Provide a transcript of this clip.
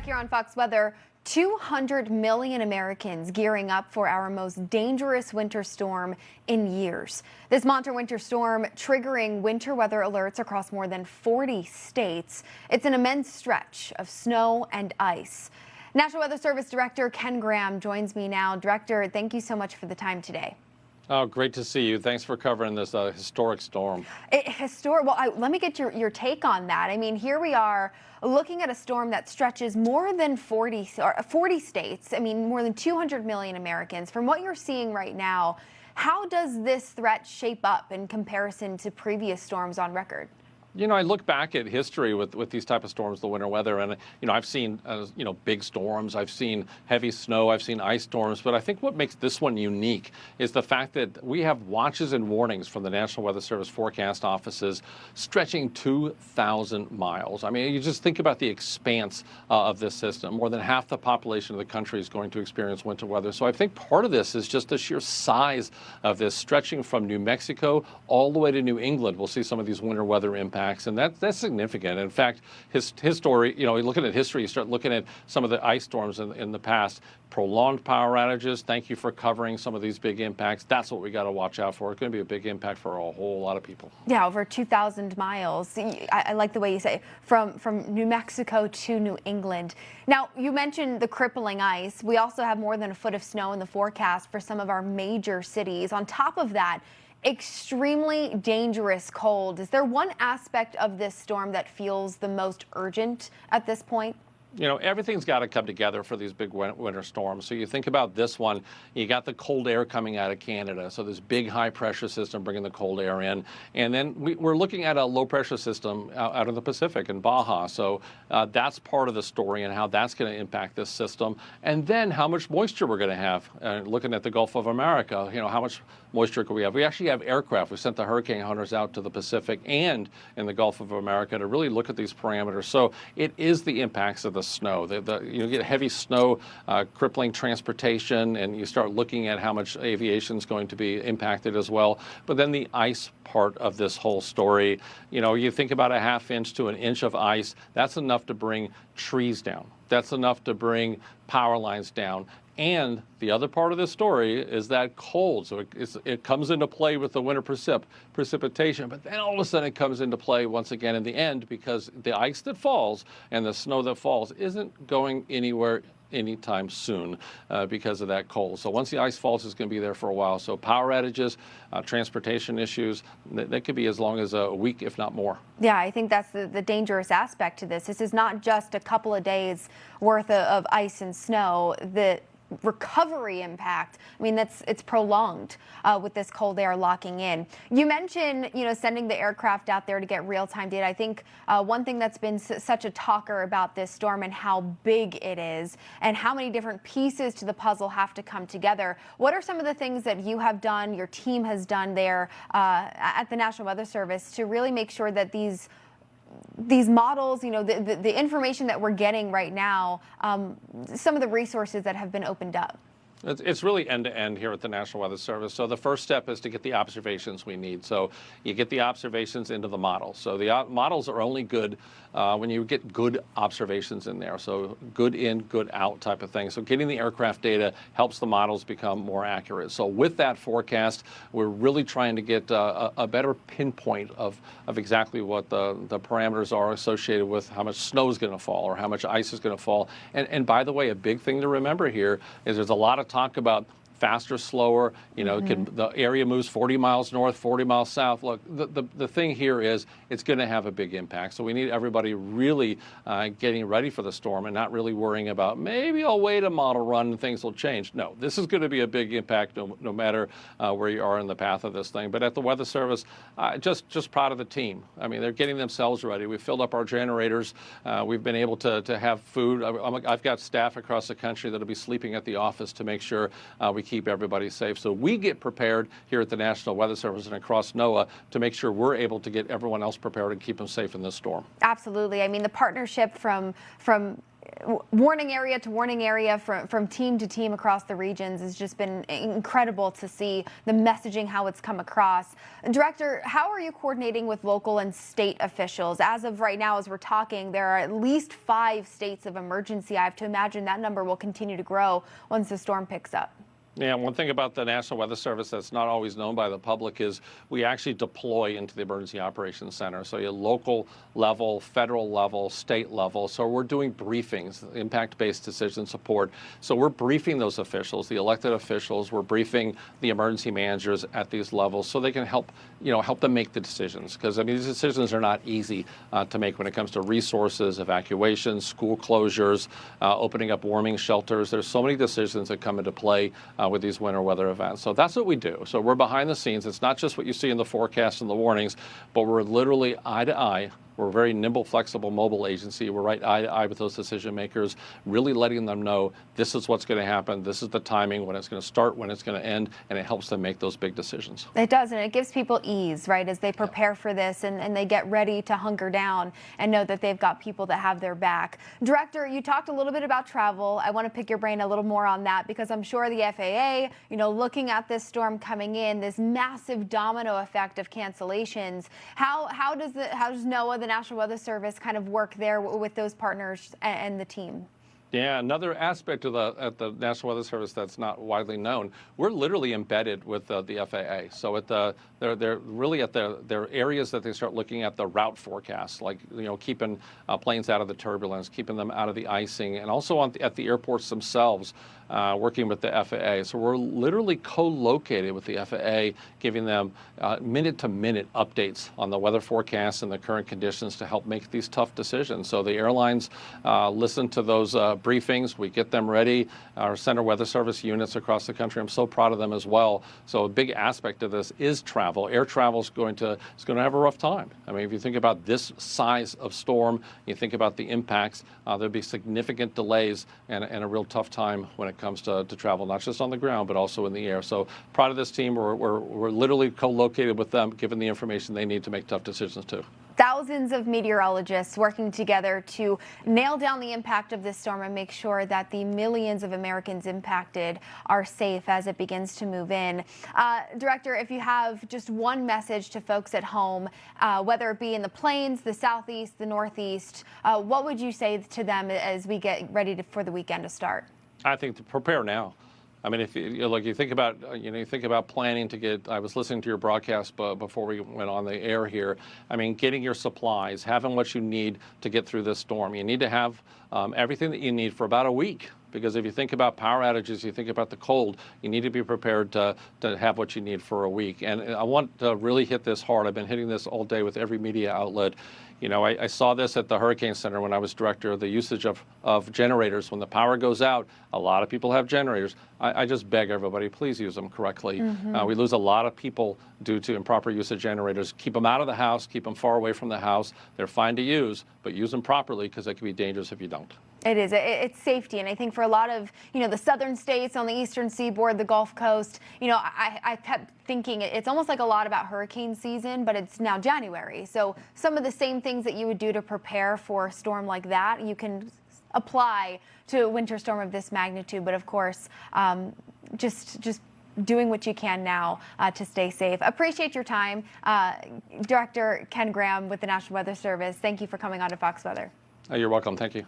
Back here on Fox Weather, 200 million Americans gearing up for our most dangerous winter storm in years. This monster winter storm triggering winter weather alerts across more than 40 states. It's an immense stretch of snow and ice. National Weather Service Director Ken Graham joins me now. Director, thank you so much for the time today. Oh, great to see you. Thanks for covering this historic storm. Let me get your take on that. I mean, here we are looking at a storm that stretches more than 40 states. I mean, more than 200 million Americans. From what you're seeing right now, how does this threat shape up in comparison to previous storms on record? You know, I look back at history with these type of storms, the winter weather, and, I've seen, big storms. I've seen heavy snow. I've seen ice storms. But I think what makes this one unique is the fact that we have watches and warnings from the National Weather Service forecast offices stretching 2,000 miles. I mean, you just think about the expanse of this system. More than half the population of the country is going to experience winter weather. So I think part of this is just the sheer size of this, stretching from New Mexico all the way to New England. We'll see some of these winter weather impacts. And that's significant. In fact, his story, looking at history, you start looking at some of the ice storms in the past, prolonged power outages. Thank you for covering some of these big impacts. That's what we got to watch out for. It's going to be a big impact for a whole lot of people. Yeah, over 2,000 miles. I like the way you say from New Mexico to New England. Now, you mentioned the crippling ice. We also have more than a foot of snow in the forecast for some of our major cities. On top of that, extremely dangerous cold. Is there one aspect of this storm that feels the most urgent at this point? Everything's got to come together for these big winter storms. So you think about this one, you got the cold air coming out of Canada. So this big high pressure system bringing the cold air in. And then we're looking at a low pressure system out of the Pacific in Baja. So that's part of the story and how that's going to impact this system. And then how much moisture we're going to have. Looking at the Gulf of America, how much moisture could we have? We actually have aircraft. We sent the hurricane hunters out to the Pacific and in the Gulf of America to really look at these parameters. So it is the impacts of the snow. You get heavy snow crippling transportation, and you start looking at how much aviation is going to be impacted as well. But then the ice part of this whole story, you think about a ½ inch to an inch of ice, that's enough to bring trees down. That's enough to bring power lines down. And the other part of this story is that cold. So it comes into play with the winter precipitation, but then all of a sudden it comes into play once again in the end, because the ice that falls and the snow that falls isn't going anywhere anytime soon because of that cold. So once the ice falls, it's going to be there for a while. So power outages, transportation issues, that could be as long as a week, if not more. Yeah, I think that's the dangerous aspect to this. This is not just a couple of days worth of ice and snow. The recovery impact, I mean, it's prolonged with this cold air locking in. You mentioned, sending the aircraft out there to get real-time data. I think one thing that's been such a talker about this storm and how big it is and how many different pieces to the puzzle have to come together. What are some of the things that you have done, your team has done there at the National Weather Service to really make sure that these models, the information that we're getting right now, some of the resources that have been opened up? It's really end-to-end here at the National Weather Service. So the first step is to get the observations we need. So you get the observations into the models. So the models are only good when you get good observations in there. So good in, good out type of thing. So getting the aircraft data helps the models become more accurate. So with that forecast, we're really trying to get a better pinpoint of exactly what the parameters are associated with how much snow is going to fall or how much ice is going to fall. And by the way, a big thing to remember here is there's a lot of talk about faster, slower, the area moves 40 miles north, 40 miles south. Look, the thing here is it's going to have a big impact. So we need everybody really getting ready for the storm and not really worrying about maybe I'll wait a model run and things will change. No, this is going to be a big impact no matter where you are in the path of this thing. But at the Weather Service, just proud of the team. I mean, they're getting themselves ready. We filled up our generators. We've been able to have food. I've got staff across the country that'll be sleeping at the office to make sure we keep everybody safe. So we get prepared here at the National Weather Service and across NOAA to make sure we're able to get everyone else prepared and keep them safe in this storm. Absolutely. I mean, the partnership from warning area to warning area from team to team across the regions has just been incredible to see the messaging, how it's come across. Director, how are you coordinating with local and state officials? As of right now, as we're talking, there are at least 5 states of emergency. I have to imagine that number will continue to grow once the storm picks up. Yeah, one thing about the National Weather Service that's not always known by the public is we actually deploy into the Emergency Operations Center. So you're local level, federal level, state level. So we're doing briefings, impact-based decision support. So we're briefing those officials, the elected officials. We're briefing the emergency managers at these levels so they can help them make the decisions. Because I mean, these decisions are not easy to make when it comes to resources, evacuations, school closures, opening up warming shelters. There's so many decisions that come into play with these winter weather events. So that's what we do. So we're behind the scenes. It's not just what you see in the forecast and the warnings, but we're literally eye to eye. We're a very nimble, flexible, mobile agency. We're right eye to eye with those decision makers, really letting them know this is what's going to happen, this is the timing, when it's going to start, when it's going to end, and it helps them make those big decisions. It does, and it gives people ease, right, as they prepare for this and they get ready to hunker down and know that they've got people that have their back. Director, you talked a little bit about travel. I want to pick your brain a little more on that because I'm sure the FAA, looking at this storm coming in, this massive domino effect of cancellations, how does NOAA, the National Weather Service, kind of work there with those partners and the team? Yeah, another aspect of the National Weather Service that's not widely known, we're literally embedded with the FAA. So they're really at their areas that they start looking at the route forecasts, like keeping planes out of the turbulence, keeping them out of the icing, and also at the airports themselves, working with the FAA. So we're literally co-located with the FAA, giving them minute-to-minute updates on the weather forecasts and the current conditions to help make these tough decisions. So the airlines listen to those briefings. We get them ready. Our Center Weather Service units across the country, I'm so proud of them as well. So a big aspect of this is travel. Air travel is going to have a rough time. I mean, if you think about this size of storm, you think about the impacts, there'll be significant delays and a real tough time when it comes to travel, not just on the ground, but also in the air. So proud of this team. We're literally co-located with them, given the information they need to make tough decisions too. Thousands of meteorologists working together to nail down the impact of this storm and make sure that the millions of Americans impacted are safe as it begins to move in. Director, if you have just one message to folks at home, whether it be in the plains, the southeast, the northeast, what would you say to them as we get ready for the weekend to start? I think to prepare now. I mean, if you think about planning to get. I was listening to your broadcast before we went on the air here. I mean, getting your supplies, having what you need to get through this storm. You need to have everything that you need for about a week. Because if you think about power outages, you think about the cold, you need to be prepared to have what you need for a week. And I want to really hit this hard. I've been hitting this all day with every media outlet. I saw this at the Hurricane Center when I was director, the usage of generators. When the power goes out, a lot of people have generators. I just beg everybody, please use them correctly. We lose a lot of people due to improper use of generators. Keep them out of the house, keep them far away from the house. They're fine to use, but use them properly because they can be dangerous if you don't. It is. It's safety. And I think for a lot of, the southern states on the eastern seaboard, the Gulf Coast, I kept thinking it's almost like a lot about hurricane season, but it's now January. So some of the same things that you would do to prepare for a storm like that, you can apply to a winter storm of this magnitude. But of course, just doing what you can now to stay safe. Appreciate your time. Director Ken Graham with the National Weather Service, thank you for coming on to FoX Weather. You're welcome. Thank you.